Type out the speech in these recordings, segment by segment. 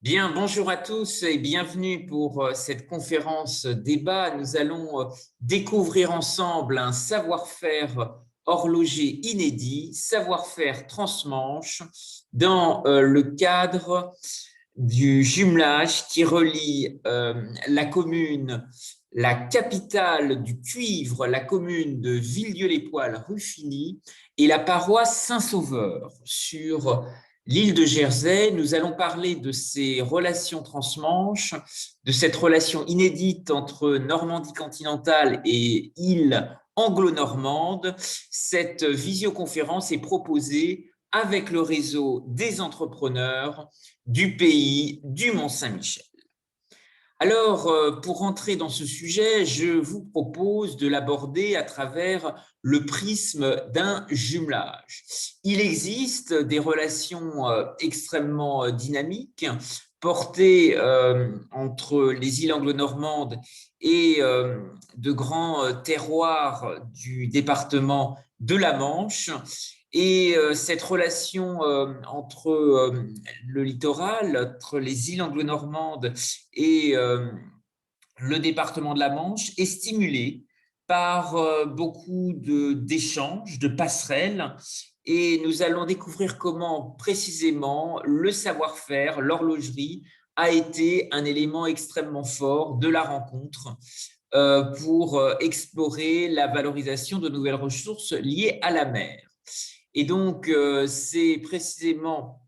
Bien, bonjour à tous et bienvenue pour cette conférence débat. Nous allons découvrir ensemble un savoir-faire horloger inédit, savoir-faire transmanche, dans le cadre du jumelage qui relie la commune, la capitale du cuivre, la commune de Villedieu-les-Poêles-Ruffini et la paroisse Saint-Sauveur sur l'île de Jersey. Nous allons parler de ces relations transmanches, de cette relation inédite entre Normandie continentale et île anglo-normande. Cette visioconférence est proposée avec le réseau des entrepreneurs du pays du Mont-Saint-Michel. Alors, pour rentrer dans ce sujet, je vous propose de l'aborder à travers le prisme d'un jumelage. Il existe des relations extrêmement dynamiques portées entre les îles anglo-normandes et de grands terroirs du département de la Manche. Et cette relation entre le littoral, entre les îles anglo-normandes et le département de la Manche est stimulée par beaucoup d'échanges, de passerelles, et nous allons découvrir comment précisément le savoir-faire, l'horlogerie, a été un élément extrêmement fort de la rencontre pour explorer la valorisation de nouvelles ressources liées à la mer. Et donc, c'est précisément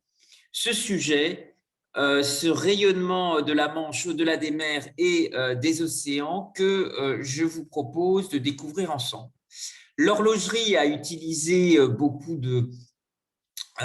ce sujet, ce rayonnement de la Manche au-delà des mers et des océans que je vous propose de découvrir ensemble. L'horlogerie a utilisé beaucoup de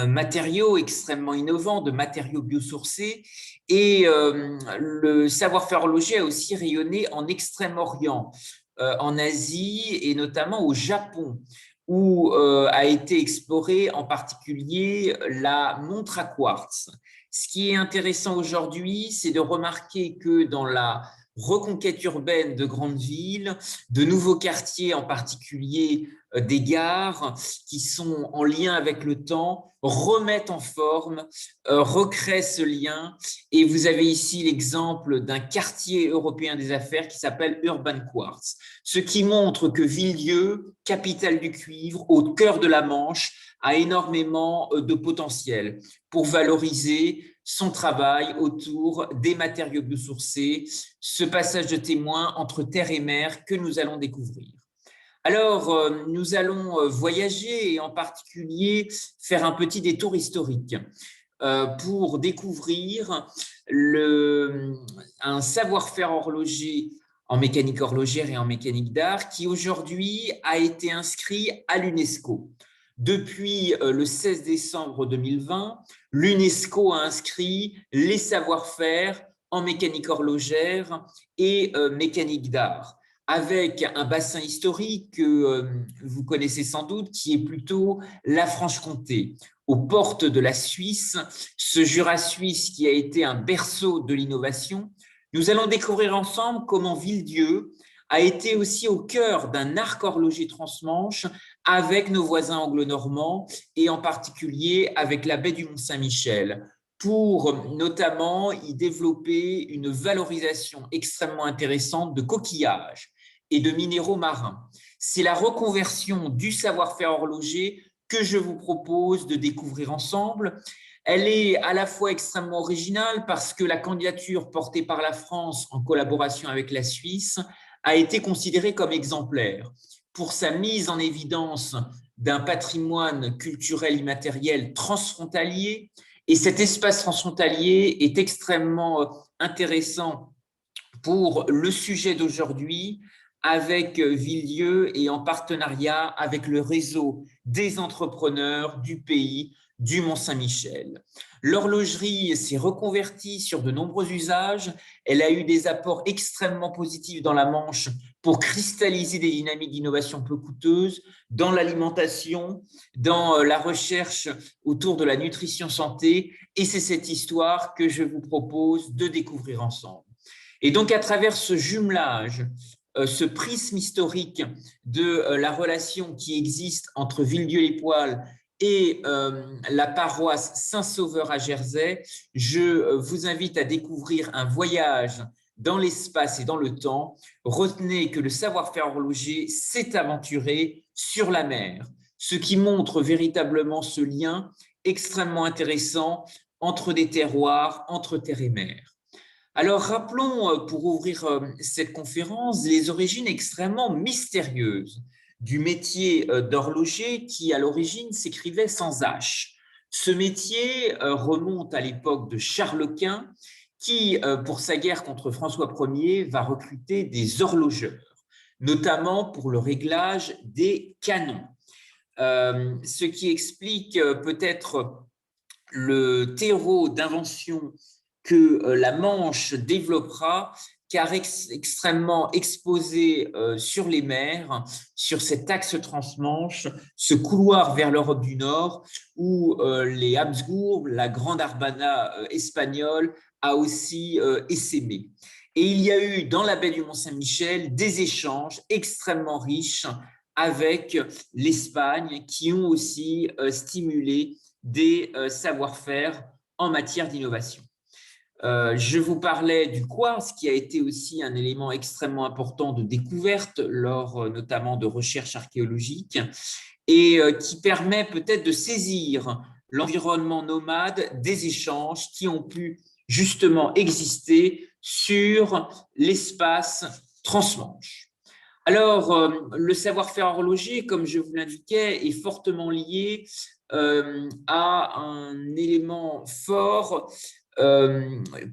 matériaux extrêmement innovants, de matériaux biosourcés, et le savoir-faire horloger a aussi rayonné en Extrême-Orient, en Asie et notamment au Japon, où a été explorée en particulier la montre à quartz. Ce qui est intéressant aujourd'hui, c'est de remarquer que dans la reconquête urbaine de grandes villes, de nouveaux quartiers, en particulier des gares qui sont en lien avec le temps, remettent en forme, recréent ce lien. Et vous avez ici l'exemple d'un quartier européen des affaires qui s'appelle Urban Quartz, ce qui montre que Villedieu, capitale du cuivre, au cœur de la Manche, a énormément de potentiel pour valoriser son travail autour des matériaux biosourcés, ce passage de témoin entre terre et mer que nous allons découvrir. Alors, nous allons voyager et en particulier faire un petit détour historique pour découvrir un savoir-faire horloger en mécanique horlogère et en mécanique d'art qui aujourd'hui a été inscrit à l'UNESCO. Depuis le 16 décembre 2020, l'UNESCO a inscrit les savoir-faire en mécanique horlogère et mécanique d'art, avec un bassin historique que vous connaissez sans doute, qui est plutôt la Franche-Comté, aux portes de la Suisse, ce Jura suisse qui a été un berceau de l'innovation. Nous allons découvrir ensemble comment Villedieu a été aussi au cœur d'un arc horloger transmanche avec nos voisins anglo-normands et en particulier avec la baie du Mont-Saint-Michel, pour notamment y développer une valorisation extrêmement intéressante de coquillages et de minéraux marins. C'est la reconversion du savoir-faire horloger que je vous propose de découvrir ensemble. Elle est à la fois extrêmement originale parce que la candidature portée par la France en collaboration avec la Suisse a été considérée comme exemplaire pour sa mise en évidence d'un patrimoine culturel immatériel transfrontalier. Et cet espace transfrontalier est extrêmement intéressant pour le sujet d'aujourd'hui, avec Villedieu et en partenariat avec le réseau des entrepreneurs du pays du Mont-Saint-Michel. L'horlogerie s'est reconvertie sur de nombreux usages. Elle a eu des apports extrêmement positifs dans la Manche pour cristalliser des dynamiques d'innovation peu coûteuses dans l'alimentation, dans la recherche autour de la nutrition santé. Et c'est cette histoire que je vous propose de découvrir ensemble. Et donc, à travers ce jumelage, ce prisme historique de la relation qui existe entre Villedieu-les-Poêles et la paroisse Saint-Sauveur à Jersey, je vous invite à découvrir un voyage dans l'espace et dans le temps. Retenez que le savoir-faire horloger s'est aventuré sur la mer, ce qui montre véritablement ce lien extrêmement intéressant entre des terroirs, entre terre et mer. Alors, rappelons, pour ouvrir cette conférence, les origines extrêmement mystérieuses du métier d'horloger qui, à l'origine, s'écrivait sans H. Ce métier remonte à l'époque de Charles Quint, qui, pour sa guerre contre François Ier, va recruter des horlogeurs, notamment pour le réglage des canons. Ce qui explique peut-être le terreau d'invention que la Manche développera, car extrêmement exposé sur les mers, sur cet axe transmanche, ce couloir vers l'Europe du Nord, où les Habsbourg, la grande Armada espagnole, a aussi essaimé. Et il y a eu dans la baie du Mont-Saint-Michel des échanges extrêmement riches avec l'Espagne qui ont aussi stimulé des savoir-faire en matière d'innovation. Je vous parlais du quartz, qui a été aussi un élément extrêmement important de découverte lors notamment de recherches archéologiques et qui permet peut-être de saisir l'environnement nomade des échanges qui ont pu justement exister sur l'espace transmanche. Alors, le savoir-faire horloger, comme je vous l'indiquais, est fortement lié à un élément fort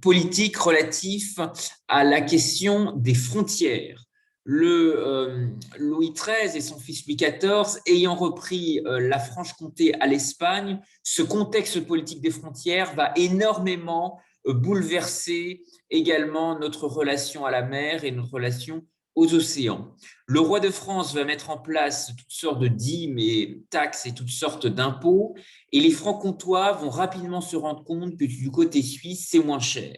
politique relatif à la question des frontières. Louis XIII et son fils Louis XIV ayant repris la Franche-Comté à l'Espagne, ce contexte politique des frontières va énormément bouleverser également notre relation à la mer et notre relation aux océans. Le roi de France va mettre en place toutes sortes de dîmes et taxes et toutes sortes d'impôts, et les francs-comtois vont rapidement se rendre compte que du côté suisse, c'est moins cher.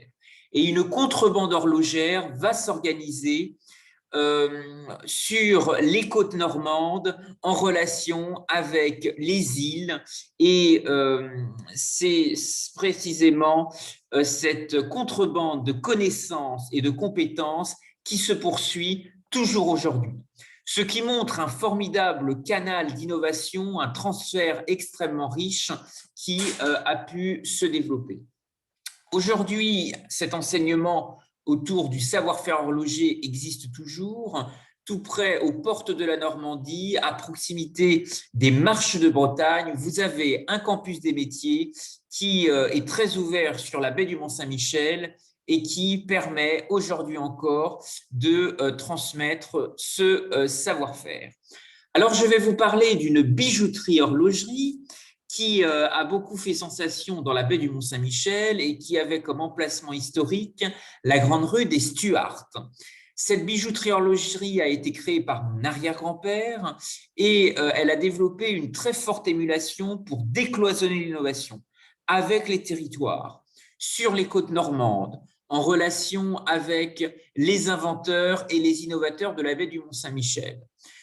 Et une contrebande horlogère va s'organiser sur les côtes normandes en relation avec les îles, et c'est précisément cette contrebande de connaissances et de compétences qui se poursuit toujours aujourd'hui. Ce qui montre un formidable canal d'innovation, un transfert extrêmement riche qui a pu se développer. Aujourd'hui, cet enseignement autour du savoir-faire horloger existe toujours, tout près aux portes de la Normandie, à proximité des Marches de Bretagne. Vous avez un campus des métiers qui est très ouvert sur la baie du Mont-Saint-Michel et qui permet aujourd'hui encore de transmettre ce savoir-faire. Alors, je vais vous parler d'une bijouterie-horlogerie qui a beaucoup fait sensation dans la baie du Mont-Saint-Michel et qui avait comme emplacement historique la grande rue des Stuarts. Cette bijouterie-horlogerie a été créée par mon arrière-grand-père et elle a développé une très forte émulation pour décloisonner l'innovation avec les territoires, sur les côtes normandes, en relation avec les inventeurs et les innovateurs de la baie du Mont-Saint-Michel.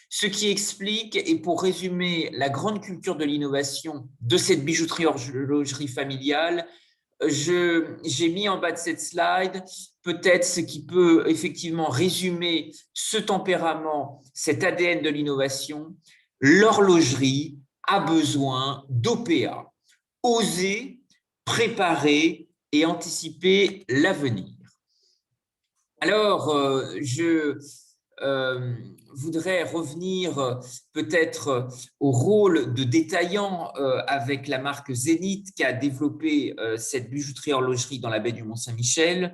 Ce qui explique, et pour résumer la grande culture de l'innovation de cette bijouterie-horlogerie familiale, j'ai mis en bas de cette slide peut-être ce qui peut effectivement résumer ce tempérament, cet ADN de l'innovation. L'horlogerie a besoin d'OPA, oser, préparer et anticiper l'avenir. Alors, je voudrais revenir peut-être au rôle de détaillant avec la marque Zénith qui a développé cette bijouterie-horlogerie dans la baie du Mont-Saint-Michel.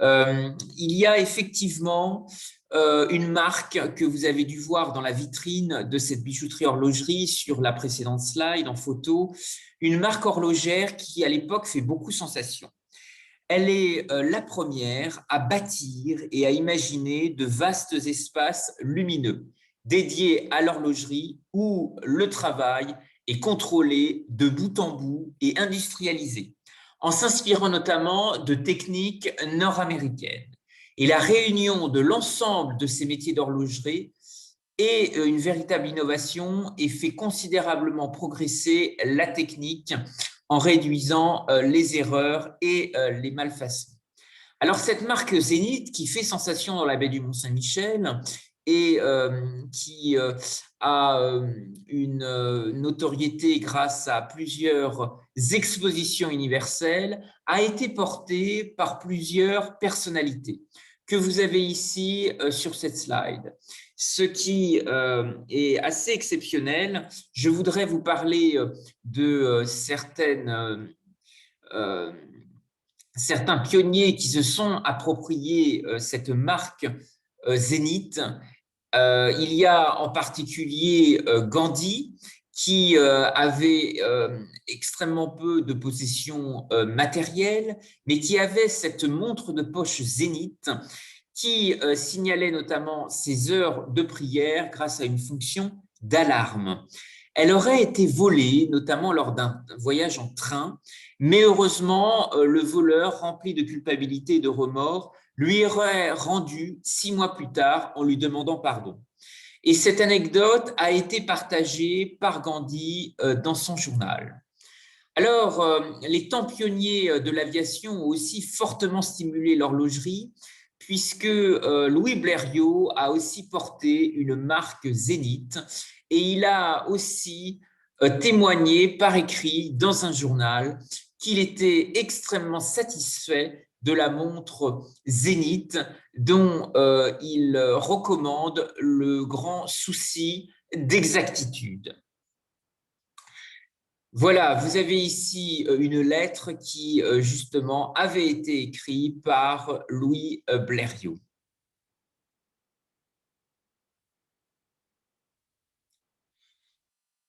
Il y a effectivement une marque que vous avez dû voir dans la vitrine de cette bijouterie-horlogerie sur la précédente slide en photo, une marque horlogère qui à l'époque fait beaucoup sensation. Elle est la première à bâtir et à imaginer de vastes espaces lumineux dédiés à l'horlogerie où le travail est contrôlé de bout en bout et industrialisé, en s'inspirant notamment de techniques nord-américaines. Et la réunion de l'ensemble de ces métiers d'horlogerie est une véritable innovation et fait considérablement progresser la technique en réduisant les erreurs et les malfaçons. Alors, cette marque Zénith, qui fait sensation dans la baie du Mont-Saint-Michel et qui a une notoriété grâce à plusieurs expositions universelles, a été portée par plusieurs personnalités que vous avez ici sur cette slide. Ce qui est assez exceptionnel, je voudrais vous parler de certains pionniers qui se sont appropriés cette marque Zénith. Il y a en particulier Gandhi, qui avait extrêmement peu de possessions matérielles, mais qui avait cette montre de poche Zénith qui signalait notamment ses heures de prière grâce à une fonction d'alarme. Elle aurait été volée, notamment lors d'un voyage en train, mais heureusement, le voleur, rempli de culpabilité et de remords, lui aurait rendu 6 mois plus tard en lui demandant pardon. Et cette anecdote a été partagée par Gandhi dans son journal. Alors, les temps pionniers de l'aviation ont aussi fortement stimulé l'horlogerie, puisque Louis Blériot a aussi porté une marque Zénith et il a aussi témoigné par écrit dans un journal qu'il était extrêmement satisfait de la montre Zénith dont il recommande le grand souci d'exactitude. Voilà, vous avez ici une lettre qui justement avait été écrite par Louis Blériot.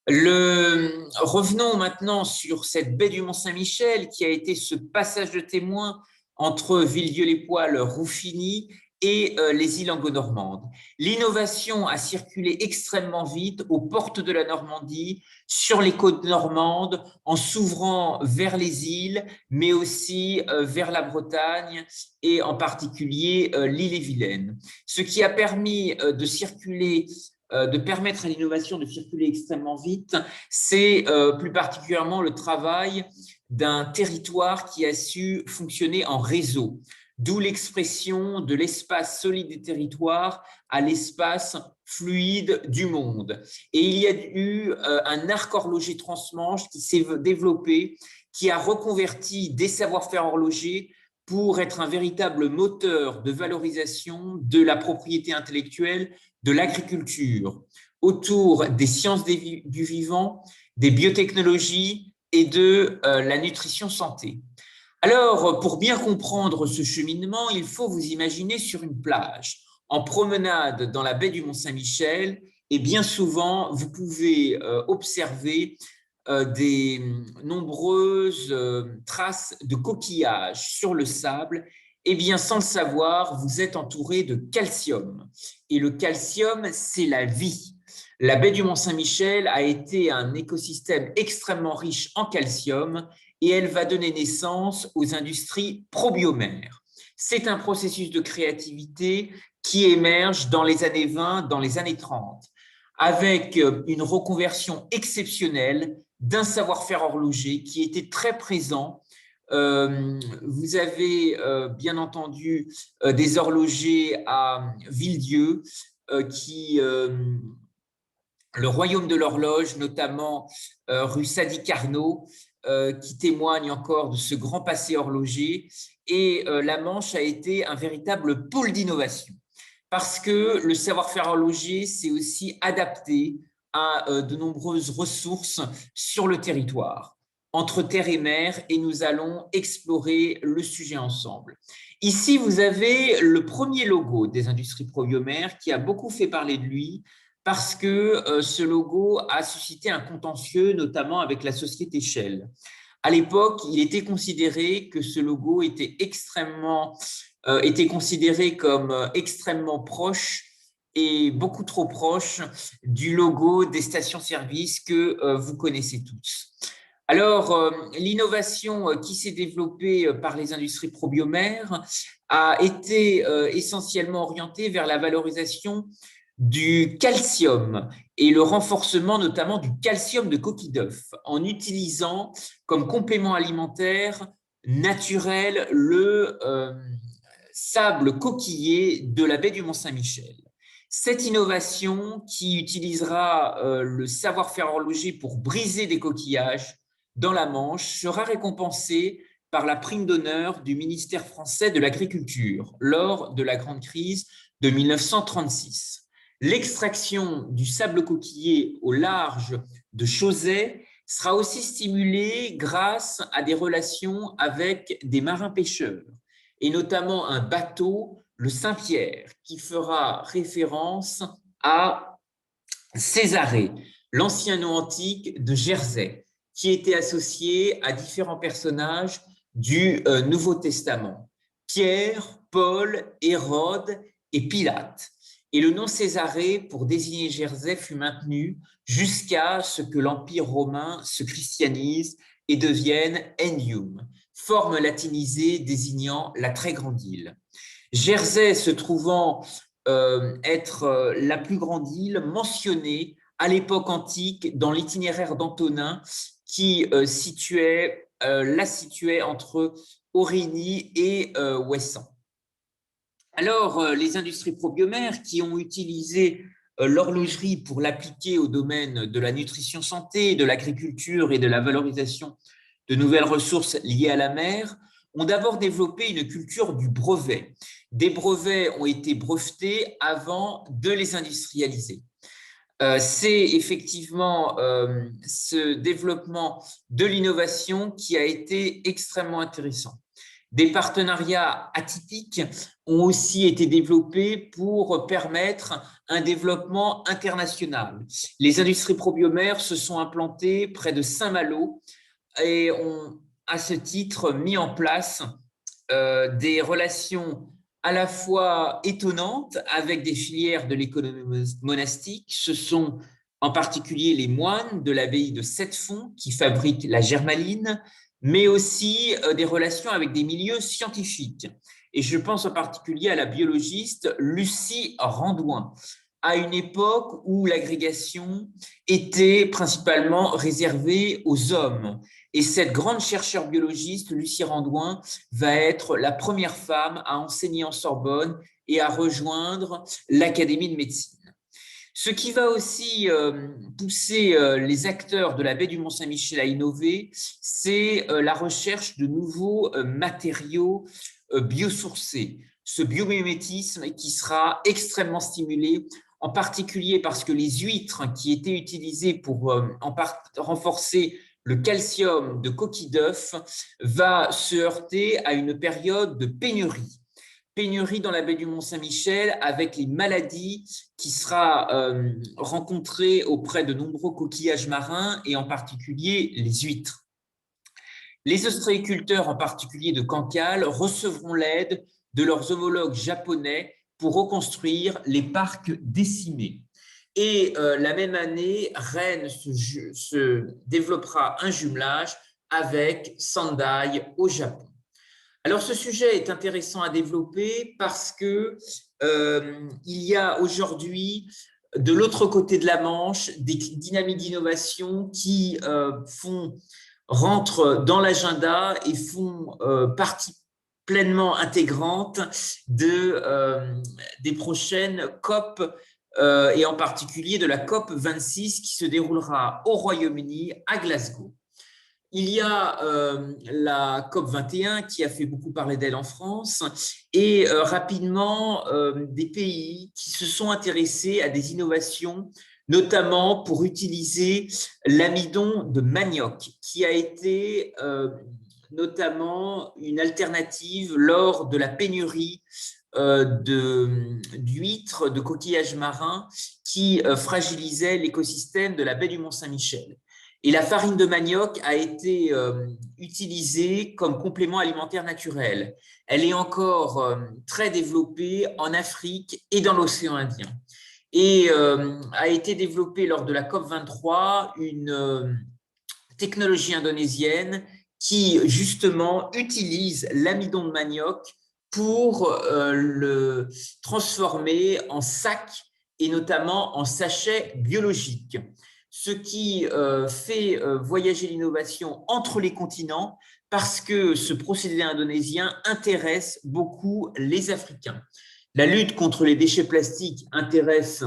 Revenons maintenant sur cette baie du Mont-Saint-Michel qui a été ce passage de témoin entre Villedieu-les-Poêles, Rouffigny et les îles anglo-normandes. L'innovation a circulé extrêmement vite aux portes de la Normandie, sur les côtes normandes, en s'ouvrant vers les îles, mais aussi vers la Bretagne et en particulier l'île-et-Vilaine. Ce qui a permis de permettre à l'innovation de circuler extrêmement vite, c'est plus particulièrement le travail d'un territoire qui a su fonctionner en réseau, d'où l'expression de l'espace solide des territoires à l'espace fluide du monde. Et il y a eu un arc horloger transmanche qui s'est développé, qui a reconverti des savoir-faire horlogers pour être un véritable moteur de valorisation de la propriété intellectuelle de l'agriculture, autour des sciences du vivant, des biotechnologies et de la nutrition santé. Alors, pour bien comprendre ce cheminement, il faut vous imaginer sur une plage, en promenade dans la baie du Mont-Saint-Michel, et bien souvent, vous pouvez observer des nombreuses traces de coquillages sur le sable. Eh bien, sans le savoir, vous êtes entouré de calcium. Et le calcium, c'est la vie. La baie du Mont-Saint-Michel a été un écosystème extrêmement riche en calcium et elle va donner naissance aux industries probiomères. C'est un processus de créativité qui émerge dans les années 20, dans les années 30, avec une reconversion exceptionnelle d'un savoir-faire horloger qui était très présent. Vous avez bien entendu des horlogers à Villedieu le royaume de l'horloge, notamment rue Sadi Carnot, qui témoigne encore de ce grand passé horloger. Et la Manche a été un véritable pôle d'innovation parce que le savoir-faire horloger s'est aussi adapté à de nombreuses ressources sur le territoire, entre terre et mer, et nous allons explorer le sujet ensemble. Ici, vous avez le premier logo des industries probiomères qui a beaucoup fait parler de lui, parce que ce logo a suscité un contentieux, notamment avec la société Shell. À l'époque, il était considéré que ce logo était considéré comme extrêmement proche et beaucoup trop proche du logo des stations-service que vous connaissez tous. Alors, l'innovation qui s'est développée par les industries probiomères a été essentiellement orientée vers la valorisation du calcium et le renforcement notamment du calcium de coquille d'œuf en utilisant comme complément alimentaire naturel le sable coquillé de la baie du Mont-Saint-Michel. Cette innovation qui utilisera le savoir-faire horloger pour briser des coquillages dans la Manche sera récompensée par la prime d'honneur du ministère français de l'Agriculture lors de la grande crise de 1936. L'extraction du sable coquillé au large de Chauzet sera aussi stimulée grâce à des relations avec des marins-pêcheurs, et notamment un bateau, le Saint-Pierre, qui fera référence à Césarée, l'ancien nom antique de Jersey, qui était associé à différents personnages du Nouveau Testament, Pierre, Paul, Hérode et Pilate. Et le nom Césarée pour désigner Jersey fut maintenu jusqu'à ce que l'Empire romain se christianise et devienne Ennium, forme latinisée désignant la très grande île. Jersey se trouvant être la plus grande île mentionnée à l'époque antique dans l'itinéraire d'Antonin qui la situait entre Aurigny et Ouessant. Alors, les industries probiomères qui ont utilisé l'horlogerie pour l'appliquer au domaine de la nutrition santé, de l'agriculture et de la valorisation de nouvelles ressources liées à la mer ont d'abord développé une culture du brevet. Des brevets ont été brevetés avant de les industrialiser. C'est effectivement ce développement de l'innovation qui a été extrêmement intéressant. Des partenariats atypiques ont aussi été développés pour permettre un développement international. Les industries probiomères se sont implantées près de Saint-Malo et ont à ce titre mis en place des relations à la fois étonnantes avec des filières de l'économie monastique. Ce sont en particulier les moines de l'abbaye de Sept-Fonds qui fabriquent la germaline, mais aussi des relations avec des milieux scientifiques. Et je pense en particulier à la biologiste Lucie Randouin, à une époque où l'agrégation était principalement réservée aux hommes. Et cette grande chercheure biologiste, Lucie Randouin, va être la première femme à enseigner en Sorbonne et à rejoindre l'Académie de médecine. Ce qui va aussi pousser les acteurs de la baie du Mont-Saint-Michel à innover, c'est la recherche de nouveaux matériaux biosourcés. Ce biomimétisme qui sera extrêmement stimulé, en particulier parce que les huîtres qui étaient utilisées pour renforcer le calcium de coquille d'œuf va se heurter à une période de pénurie. Pénurie dans la baie du Mont-Saint-Michel avec les maladies qui sera rencontrée auprès de nombreux coquillages marins et en particulier les huîtres. Les ostréiculteurs, en particulier de Cancale, recevront l'aide de leurs homologues japonais pour reconstruire les parcs décimés. Et la même année, Rennes se développera un jumelage avec Sendai au Japon. Alors, ce sujet est intéressant à développer parce que il y a aujourd'hui, de l'autre côté de la Manche, des dynamiques d'innovation qui rentrent dans l'agenda et font partie pleinement intégrante des prochaines COP et en particulier de la COP 26 qui se déroulera au Royaume-Uni à Glasgow. Il y a la COP 21 qui a fait beaucoup parler d'elle en France et rapidement des pays qui se sont intéressés à des innovations, notamment pour utiliser l'amidon de manioc, qui a été notamment une alternative lors de la pénurie d'huîtres, de coquillages marins qui fragilisait l'écosystème de la baie du Mont-Saint-Michel. Et la farine de manioc a été utilisée comme complément alimentaire naturel. Elle est encore très développée en Afrique et dans l'océan Indien. Et a été développée lors de la COP 23 une technologie indonésienne qui justement utilise l'amidon de manioc pour le transformer en sac et notamment en sachets biologiques, ce qui fait voyager l'innovation entre les continents parce que ce procédé indonésien intéresse beaucoup les Africains. La lutte contre les déchets plastiques intéresse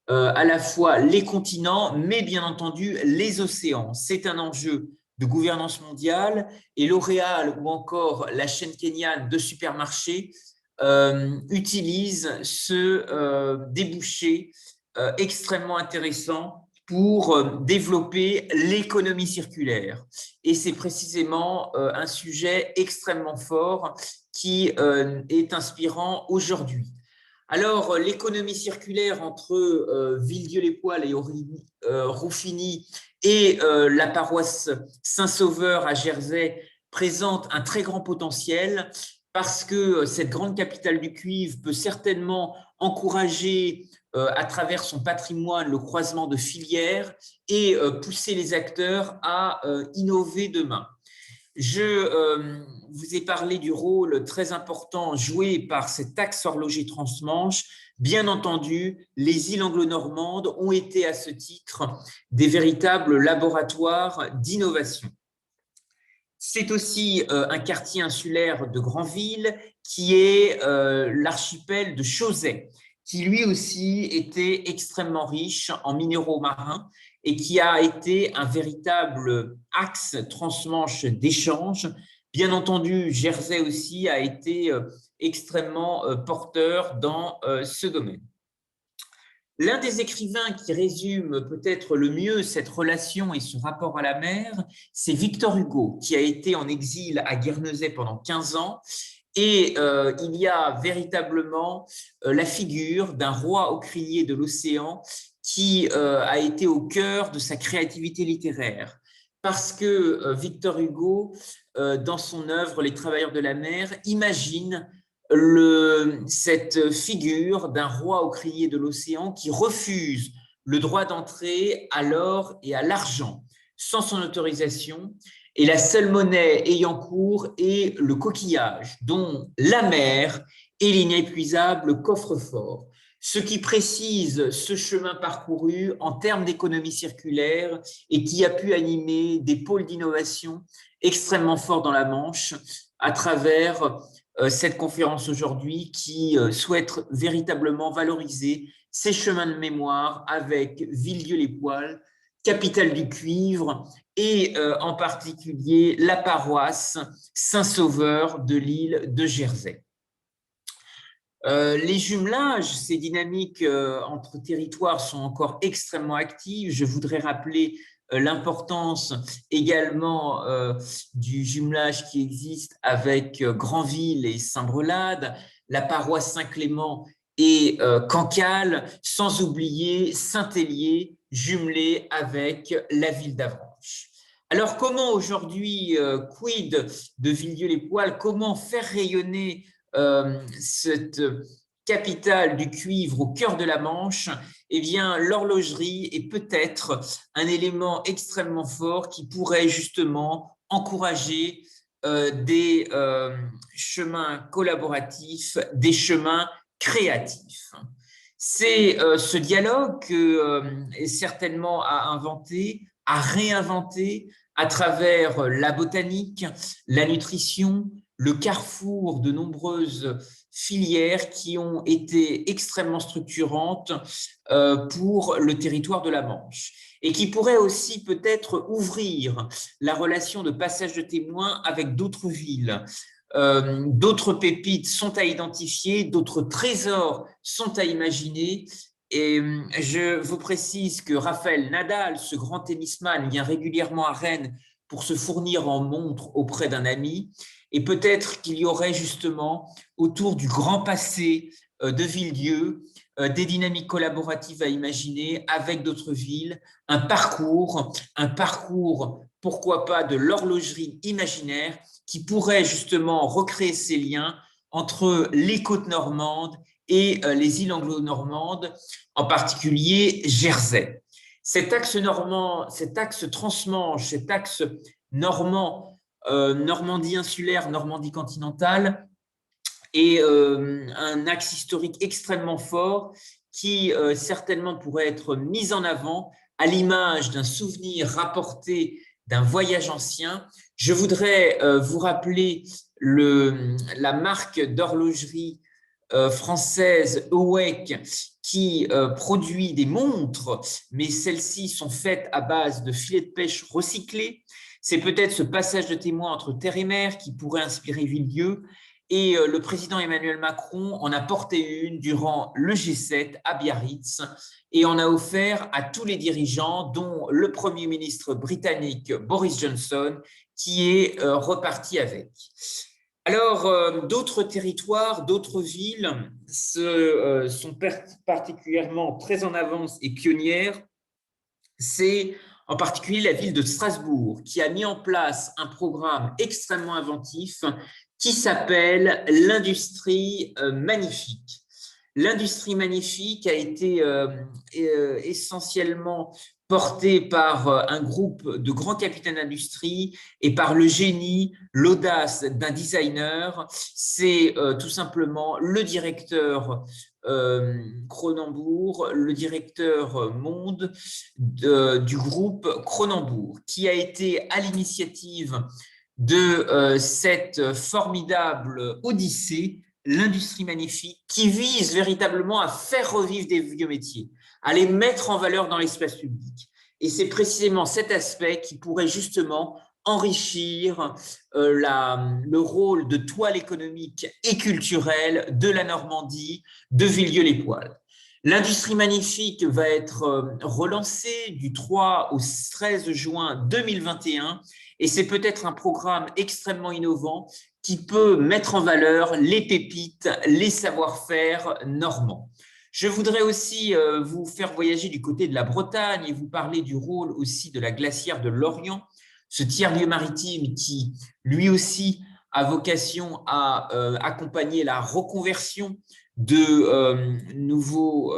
à la fois les continents, mais bien entendu les océans. C'est un enjeu de gouvernance mondiale et L'Oréal ou encore la chaîne kenyane de supermarchés utilisent ce débouché extrêmement intéressant pour développer l'économie circulaire. Et c'est précisément un sujet extrêmement fort qui est inspirant aujourd'hui. Alors, l'économie circulaire entre Villedieu-les-Poêles et Roufigny et la paroisse Saint-Sauveur à Jersey présente un très grand potentiel parce que cette grande capitale du cuivre peut certainement encourager à travers son patrimoine le croisement de filières et pousser les acteurs à innover demain. Je vous ai parlé du rôle très important joué par cet axe horloger transmanche. Bien entendu, les îles anglo-normandes ont été à ce titre des véritables laboratoires d'innovation. C'est aussi un quartier insulaire de Granville qui est l'archipel de Chausey, qui lui aussi était extrêmement riche en minéraux marins et qui a été un véritable axe transmanche d'échange. Bien entendu, Jersey aussi a été extrêmement porteur dans ce domaine. L'un des écrivains qui résume peut-être le mieux cette relation et ce rapport à la mer, c'est Victor Hugo, qui a été en exil à Guernesey pendant 15 ans. Et il y a véritablement la figure d'un roi au crier de l'océan qui a été au cœur de sa créativité littéraire. Parce que Victor Hugo, dans son œuvre Les Travailleurs de la mer, imagine cette figure d'un roi au crier de l'océan qui refuse le droit d'entrée à l'or et à l'argent sans son autorisation, et la seule monnaie ayant cours est le coquillage, dont la mer est l'inépuisable coffre-fort. Ce qui précise ce chemin parcouru en termes d'économie circulaire et qui a pu animer des pôles d'innovation extrêmement forts dans la Manche à travers cette conférence aujourd'hui qui souhaite véritablement valoriser ces chemins de mémoire avec Villedieu-les-Poêles, capitale du cuivre, et en particulier la paroisse Saint-Sauveur de l'île de Jersey. Les jumelages, ces dynamiques entre territoires sont encore extrêmement actives. Je voudrais rappeler l'importance également du jumelage qui existe avec Granville et Saint-Brelade, la paroisse Saint-Clément et Cancale, sans oublier Saint-Hélier, jumelé avec la ville d'Avranches. Alors, comment aujourd'hui, quid de Villedieu-les-Poêles, comment faire rayonner cette capitale du cuivre au cœur de la Manche? Eh bien, l'horlogerie est peut-être un élément extrêmement fort qui pourrait justement encourager des chemins collaboratifs, des chemins créatifs. C'est ce dialogue que est certainement à inventer, à réinventer à travers la botanique, la nutrition, le carrefour de nombreuses filières qui ont été extrêmement structurantes pour le territoire de la Manche et qui pourraient aussi peut-être ouvrir la relation de passage de témoins avec d'autres villes. D'autres pépites sont à identifier, d'autres trésors sont à imaginer. Et je vous précise que Rafael Nadal, ce grand tennisman, vient régulièrement à Rennes pour se fournir en montre auprès d'un ami. Et peut-être qu'il y aurait justement autour du grand passé de Villedieu des dynamiques collaboratives à imaginer avec d'autres villes, un parcours, pourquoi pas de l'horlogerie imaginaire qui pourrait justement recréer ces liens entre les côtes normandes et les îles anglo-normandes, en particulier Jersey. Cet axe normand, cet axe transmanche, cet axe normand, Normandie insulaire, Normandie continentale, est un axe historique extrêmement fort qui certainement pourrait être mise en avant à l'image d'un souvenir rapporté d'un voyage ancien. Je voudrais vous rappeler la marque d'horlogerie française Awake qui produit des montres, mais celles-ci sont faites à base de filets de pêche recyclés. C'est peut-être ce passage de témoin entre terre et mer qui pourrait inspirer Villedieu. Et le président Emmanuel Macron en a porté une durant le G7 à Biarritz et en a offert à tous les dirigeants, dont le Premier ministre britannique Boris Johnson, qui est reparti avec. Alors, d'autres territoires, d'autres villes sont particulièrement très en avance et pionnières. C'est en particulier la ville de Strasbourg qui a mis en place un programme extrêmement inventif qui s'appelle l'Industrie magnifique. L'Industrie magnifique a été essentiellement portée par un groupe de grands capitaines d'industrie et par le génie, l'audace d'un designer. C'est tout simplement le directeur Cronenbourg, le directeur monde du groupe Cronenbourg, qui a été à l'initiative de cette formidable odyssée, l'Industrie magnifique, qui vise véritablement à faire revivre des vieux métiers, à les mettre en valeur dans l'espace public. Et c'est précisément cet aspect qui pourrait justement enrichir le rôle de toile économique et culturelle de la Normandie, de Villedieu-les-Poêles. L'Industrie magnifique va être relancée du 3 au 13 juin 2021 et c'est peut-être un programme extrêmement innovant qui peut mettre en valeur les pépites, les savoir-faire normands. Je voudrais aussi vous faire voyager du côté de la Bretagne et vous parler du rôle aussi de la glacière de Lorient, ce tiers-lieu maritime qui, lui aussi, a vocation à accompagner la reconversion de nouveaux,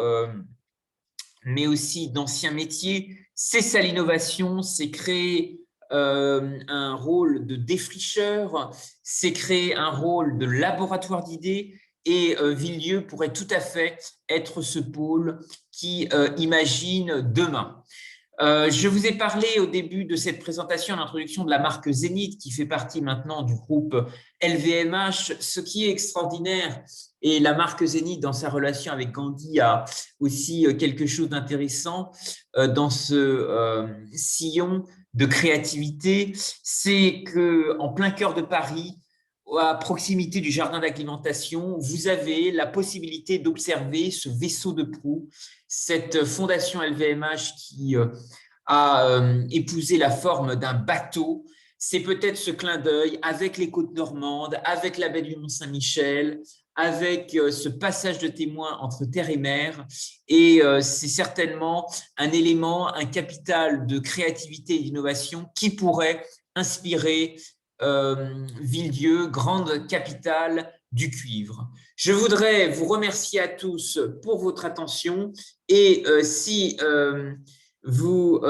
mais aussi d'anciens métiers. C'est ça l'innovation, c'est créer un rôle de défricheur, c'est créer un rôle de laboratoire d'idées et Villedieu pourrait tout à fait être ce pôle qui imagine demain. Je vous ai parlé au début de cette présentation, l'introduction de la marque Zénith qui fait partie maintenant du groupe LVMH. Ce qui est extraordinaire, et la marque Zénith dans sa relation avec Gandhi a aussi quelque chose d'intéressant dans ce sillon de créativité, c'est qu'en plein cœur de Paris, à proximité du jardin d'acclimatation, vous avez la possibilité d'observer ce vaisseau de proue, cette fondation LVMH qui a épousé la forme d'un bateau. C'est peut-être ce clin d'œil avec les côtes normandes, avec la baie du Mont-Saint-Michel, avec ce passage de témoin entre terre et mer. Et c'est certainement un élément, un capital de créativité et d'innovation qui pourrait inspirer Villedieu, grande capitale du cuivre. Je voudrais vous remercier à tous pour votre attention et si vous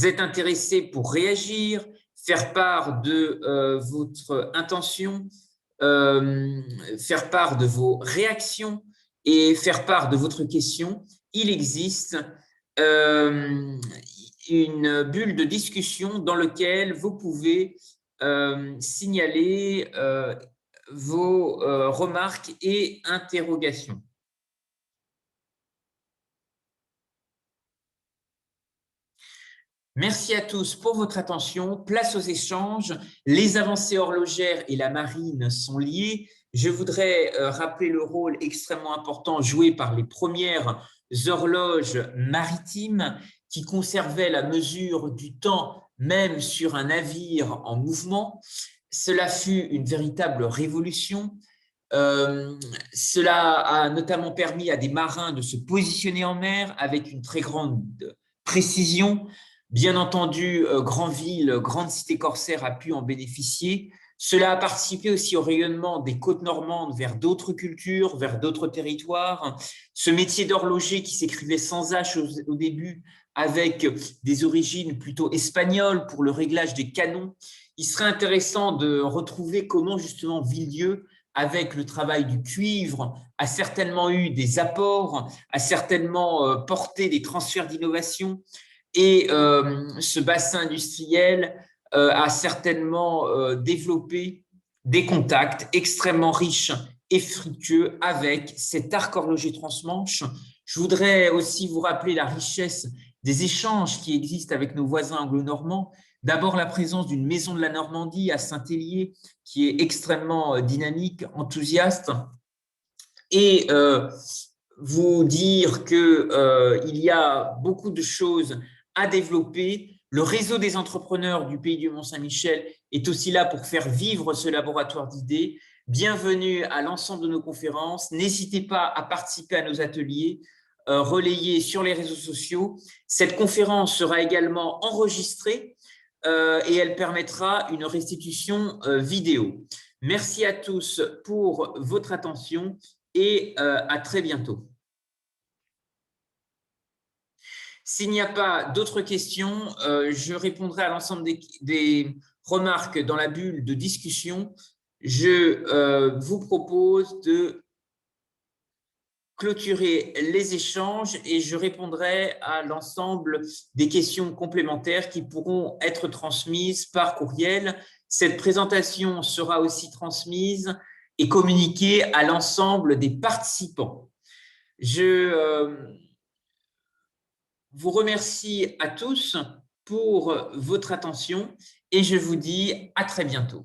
êtes intéressés pour réagir, faire part de votre intention, faire part de vos réactions et faire part de votre question, il existe une bulle de discussion dans laquelle vous pouvez signaler vos remarques et interrogations. Merci à tous pour votre attention. Place aux échanges. Les avancées horlogères et la marine sont liées. Je voudrais rappeler le rôle extrêmement important joué par les premières horloges maritimes qui conservaient la mesure du temps même sur un navire en mouvement. Cela fut une véritable révolution. Cela a notamment permis à des marins de se positionner en mer avec une très grande précision. Bien entendu, Granville, grande cité corsaire, a pu en bénéficier. Cela a participé aussi au rayonnement des côtes normandes vers d'autres cultures, vers d'autres territoires. Ce métier d'horloger qui s'écrivait sans H au début, avec des origines plutôt espagnoles pour le réglage des canons. Il serait intéressant de retrouver comment justement Villedieu avec le travail du cuivre, a certainement eu des apports, a certainement porté des transferts d'innovation. Et ce bassin industriel a certainement développé des contacts extrêmement riches et fructueux avec cet arc horloger transmanche. Je voudrais aussi vous rappeler la richesse des échanges qui existent avec nos voisins anglo-normands. D'abord, la présence d'une maison de la Normandie à Saint-Hélier, qui est extrêmement dynamique, enthousiaste, et vous dire qu'il y a beaucoup de choses à développer. Le réseau des entrepreneurs du Pays du Mont-Saint-Michel est aussi là pour faire vivre ce laboratoire d'idées. Bienvenue à l'ensemble de nos conférences. N'hésitez pas à participer à nos ateliers relayés sur les réseaux sociaux. Cette conférence sera également enregistrée et elle permettra une restitution vidéo. Merci à tous pour votre attention et à très bientôt. S'il n'y a pas d'autres questions, je répondrai à l'ensemble des remarques dans la bulle de discussion. Je vous propose de clôturer les échanges et je répondrai à l'ensemble des questions complémentaires qui pourront être transmises par courriel. Cette présentation sera aussi transmise et communiquée à l'ensemble des participants. Je vous remercie à tous pour votre attention et je vous dis à très bientôt.